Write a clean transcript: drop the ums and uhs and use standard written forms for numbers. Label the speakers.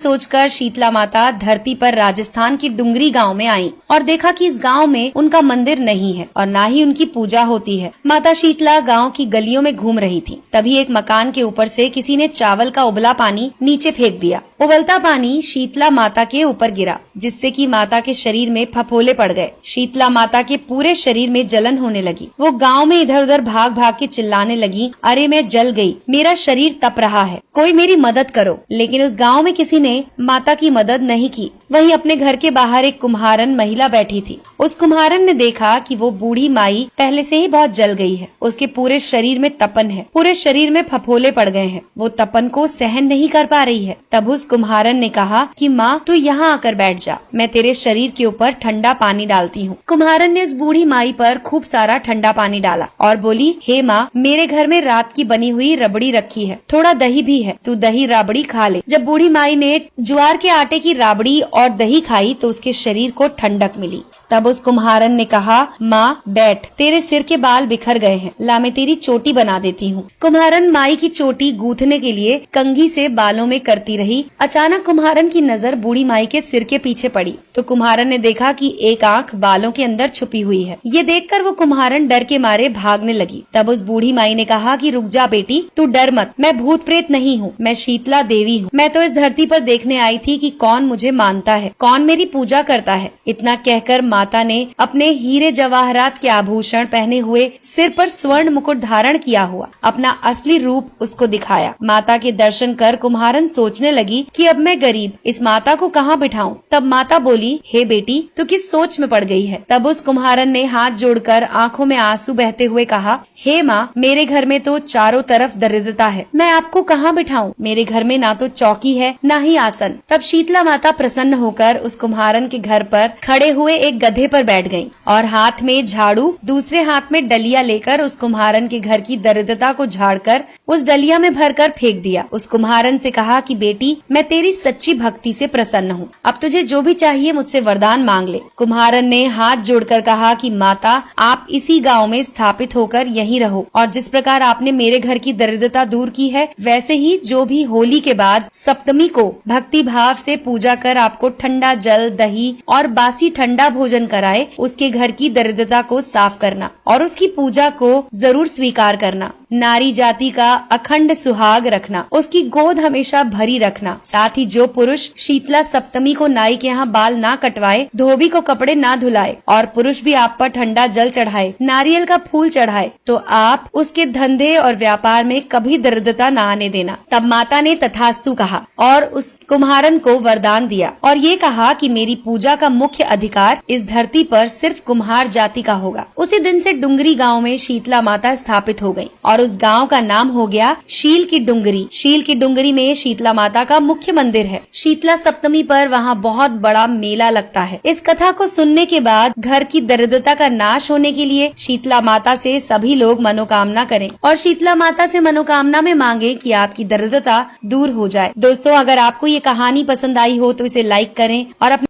Speaker 1: सोचकर शीतला माता धरती पर राजस्थान की डुंगरी गांव में आई और देखा कि इस गांव में उनका मंदिर नहीं है और ना ही उनकी पूजा होती है। माता शीतला गांव की गलियों में घूम रही थी। तभी एक मकान के ऊपर से किसी ने चावल का उबला पानी नीचे फेंक दिया। उबलता पानी शीतला माता के ऊपर गिरा, जिससे कि माता के शरीर में फफोले पड़ गए। शीतला माता के पूरे शरीर में जलन होने लगी। वो गांव में इधर उधर भाग भाग के चिल्लाने लगी, अरे मैं जल गई, मेरा शरीर तप रहा है, कोई मेरी मदद करो। लेकिन उस गांव में किसी ने माता की मदद नहीं की। वहीं अपने घर के बाहर एक कुम्हारन महिला बैठी थी। उस कुम्हारन ने देखा कि वो बूढ़ी माई पहले से ही बहुत जल गई है। उसके पूरे शरीर में तपन है, पूरे शरीर में फफोले पड़ गए हैं। वो तपन को सहन नहीं कर पा रही है। तब उस कुम्हारन ने कहा कि माँ तू यहाँ आकर बैठ जा, मैं तेरे शरीर के ऊपर ठंडा पानी डालती हूँ। कुम्हारन ने उस बूढ़ी माई पर खूब सारा ठंडा पानी डाला और बोली, हे माँ, मेरे घर में रात की बनी हुई रबड़ी रखी है, थोड़ा दही भी है, तू दही राबड़ी खा ले। जब बूढ़ी माई ने ज्वार के आटे की राबड़ी और दही खाई तो उसके शरीर को ठंडक मिली। तब उस कुम्हारन ने कहा, माँ बैठ, तेरे सिर के बाल बिखर गए हैं, ला मैं तेरी चोटी बना देती हूँ। कुम्हारन माई की चोटी गूंथने के लिए कंघी से बालों में करती रही। अचानक कुम्हारन की नजर बूढ़ी माई के सिर के पीछे पड़ी तो कुम्हारन ने देखा कि एक आंख बालों के अंदर छुपी हुई है। ये देखकर वो कुम्हारन डर के मारे भागने लगी। तब उस बूढ़ी माई ने कहा कि रुक जा बेटी, तू डर मत, मैं भूत प्रेत नहीं हूँ, मैं शीतला देवी हूँ। मैं तो इस धरती पर देखने आई थी कि कौन मुझे मानता है, कौन मेरी पूजा करता है। इतना कहकर माता ने अपने हीरे जवाहरात के आभूषण पहने हुए, सिर पर स्वर्ण मुकुट धारण किया हुआ अपना असली रूप उसको दिखाया। माता के दर्शन कर कुम्हारन सोचने लगी कि अब मैं गरीब, इस माता को कहाँ बिठाऊं। तब माता बोली, हे बेटी, तू किस सोच में पड़ गई है। तब उस कुम्हारन ने हाथ जोड़कर आंखों में आंसू बहते हुए कहा, हे माँ, मेरे घर में तो चारों तरफ दरिद्रता है, मैं आपको कहाँ बिठाऊं। मेरे घर में ना तो चौकी है ना ही आसन। तब शीतला माता प्रसन्न होकर उस कुम्हारन के घर पर खड़े हुए एक गधे पर बैठ गईं और हाथ में झाड़ू, दूसरे हाथ में डलिया लेकर उस कुम्हारन के घर की दरिद्रता को झाड़कर उस डलिया में भरकर फेंक दिया। उस कुम्हारन से कहा कि बेटी, मैं तेरी सच्ची भक्ति से प्रसन्न हूँ, अब तुझे जो भी चाहिए मुझसे वरदान मांग ले। कुम्हारन ने हाथ जोड़कर कहा कि माता, आप इसी गाँव में स्थापित होकर यहीं रहो और जिस प्रकार आपने मेरे घर की दरिद्रता दूर की है, वैसे ही जो भी होली के बाद सप्तमी को भक्ति भाव से पूजा कर आपको ठंडा जल, दही और बासी ठंडा भोजन कराए, उसके घर की दरिद्रता को साफ करना और उसकी पूजा को जरूर स्वीकार करना। नारी जाति का अखंड सुहाग रखना, उसकी गोद हमेशा भरी रखना। साथ ही जो पुरुष शीतला सप्तमी को नाई के यहाँ बाल ना कटवाए, धोबी को कपड़े ना धुलाए और पुरुष भी आप पर ठंडा जल चढ़ाए, नारियल का फूल चढ़ाए, तो आप उसके धंधे और व्यापार में कभी दरिद्रता न आने देना। तब माता ने तथास्तु कहा और उस कुम्हारन को वरदान दिया और ये कहा कि मेरी पूजा का मुख्य अधिकार इस धरती पर सिर्फ कुम्हार जाति का होगा। उसी दिन से डुंगरी गांव में शीतला माता स्थापित हो गई और उस गांव का नाम हो गया शील की डुंगरी। शील की डुंगरी में शीतला माता का मुख्य मंदिर है। शीतला सप्तमी पर वहाँ बहुत बड़ा मेला लगता है। इस कथा को सुनने के बाद घर की दरिद्रता का नाश होने के लिए शीतला माता से सभी लोग मनोकामना करें और शीतला माता से मनोकामना में मांगे कि आपकी दरिद्रता दूर हो जाए। दोस्तों, अगर आपको ये कहानी पसंद आई हो तो इसे लाइक करें और अपने